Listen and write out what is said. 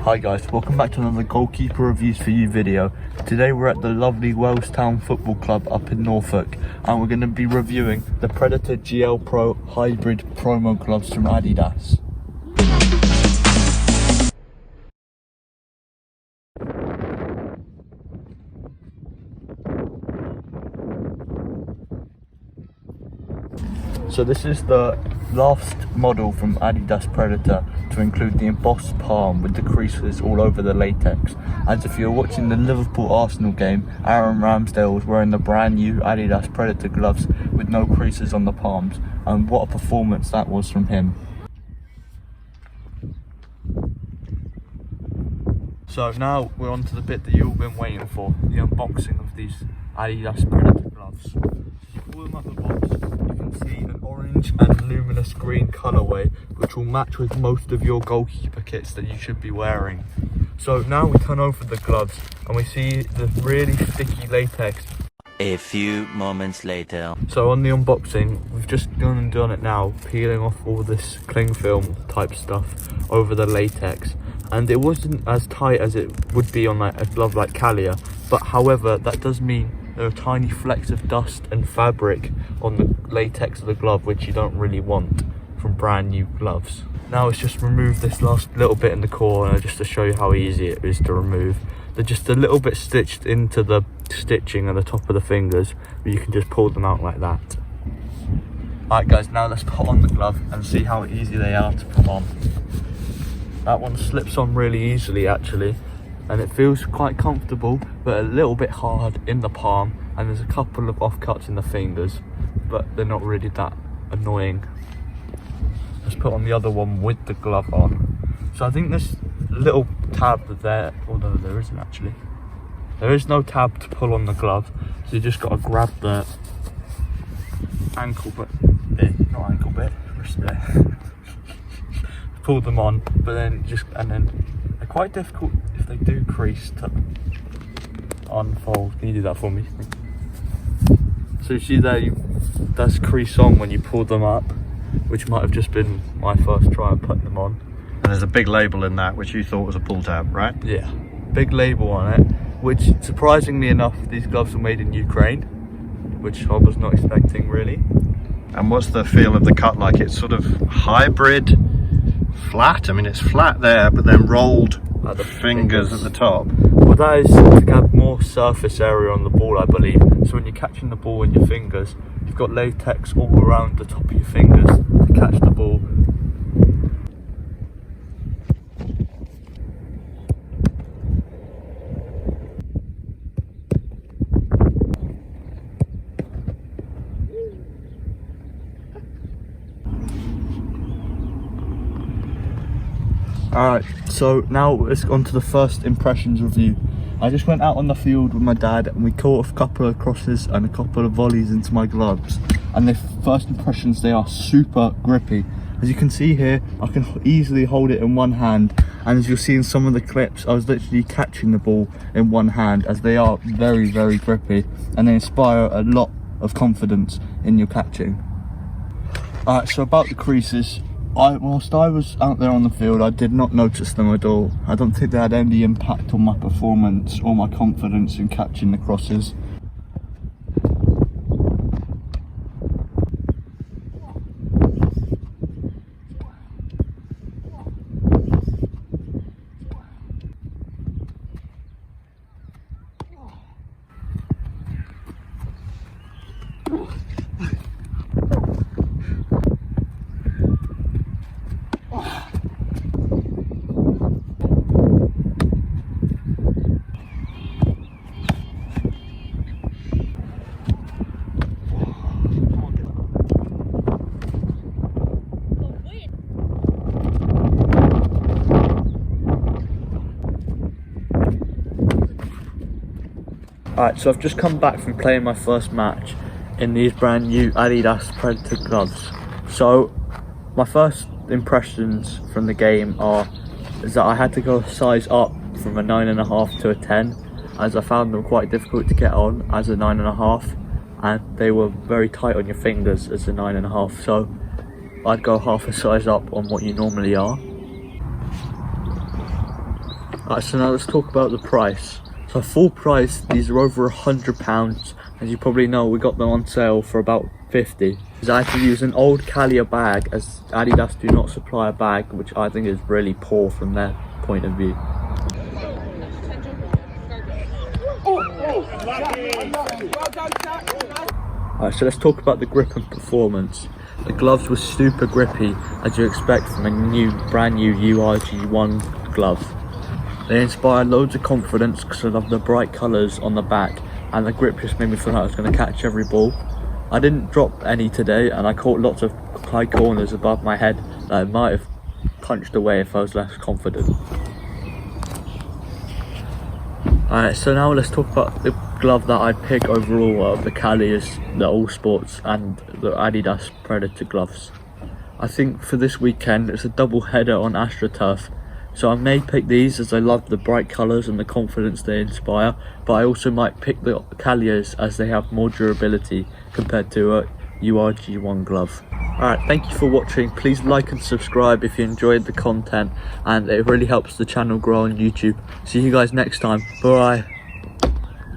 Hi guys, welcome back to another goalkeeper reviews for you video. Today we're at the lovely Wellestown Football Club up in Norfolk and we're going to be reviewing the Predator GL Pro Hybrid promo gloves from Adidas. So this is the last model from Adidas Predator to include the embossed palm with the creases all over the latex. As if you're watching the Liverpool-Arsenal game, Aaron Ramsdale was wearing the brand new Adidas Predator gloves with no creases on the palms, and what a performance that was from him. So now we're on to the bit that you've all been waiting for, the unboxing of these Adidas Predator gloves. So you pull them out of the box, you can see an orange and luminous green colourway which will match with most of your goalkeeper kits that you should be wearing. So now we turn over the gloves and we see the really sticky latex. A few moments later. So on the unboxing, we've just gone and done it now, peeling off all this cling film type stuff over the latex. And it wasn't as tight as it would be on like a glove like Calia, but however that does mean there are tiny flecks of dust and fabric on the latex of the glove which you don't really want from brand new gloves. Now let's just remove this last little bit in the corner just to show you how easy it is to remove. They're just a little bit stitched into the stitching at the top of the fingers, but you can just pull them out like that. Alright guys, now let's put on the glove and see how easy they are to put on. That one slips on really easily actually, and it feels quite comfortable but a little bit hard in the palm, and there's a couple of offcuts in the fingers but they're not really that annoying. Let's put on the other one with the glove on. So I think this little tab there, although there isn't actually, there is no tab to pull on the glove, so you just got to grab the ankle bit, not ankle bit, wrist there. Pull them on, but then they're quite difficult if they do crease to unfold. Can you do that for me? So you see there, that's crease on when you pull them up, which might have just been my first try at putting them on. And there's a big label in that which you thought was a pull tab, right? Yeah, big label on it, which surprisingly enough these gloves are made in Ukraine, which I was not expecting really. And what's the feel of the cut like? It's sort of hybrid flat. I mean, it's flat there, but then rolled at the fingers at the top. Well, that is to have more surface area on the ball, I believe. So when you're catching the ball in your fingers, you've got latex all around the top of your fingers to catch the ball. Alright, so now let's go on to the first impressions review. I just went out on the field with my dad and we caught a couple of crosses and a couple of volleys into my gloves. And the first impressions, they are super grippy. As you can see here, I can easily hold it in one hand. And as you'll see in some of the clips, I was literally catching the ball in one hand, as they are very, very grippy. And they inspire a lot of confidence in your catching. Alright, so about the creases. Whilst I was out there on the field, I did not notice them at all. I don't think they had any impact on my performance or my confidence in catching the crosses. Alright, so I've just come back from playing my first match in these brand new Adidas Predator gloves. So my first impressions from the game is that I had to go a size up from a 9.5 to a 10, as I found them quite difficult to get on as a 9.5, and they were very tight on your fingers as a 9.5, so I'd go half a size up on what you normally are. Alright, so now let's talk about the price. So full price, these are over £100. As you probably know, we got them on sale for about 50. I had to use an old Calia bag, as Adidas do not supply a bag, which I think is really poor from their point of view. Alright, so let's talk about the grip and performance. The gloves were super grippy, as you expect from a brand new URG1 glove. They inspired loads of confidence because of the bright colours on the back, and the grip just made me feel like I was going to catch every ball. I didn't drop any today, and I caught lots of high corners above my head that I might have punched away if I was less confident. Alright, so now let's talk about the glove that I'd pick overall of the Calias, the All Sports and the Adidas Predator gloves. I think for this weekend it's a double header on AstroTurf, so I may pick these as I love the bright colours and the confidence they inspire, but I also might pick the Calias as they have more durability compared to a URG1 glove. Alright, thank you for watching. Please like and subscribe if you enjoyed the content, and it really helps the channel grow on YouTube. See you guys next time. Bye.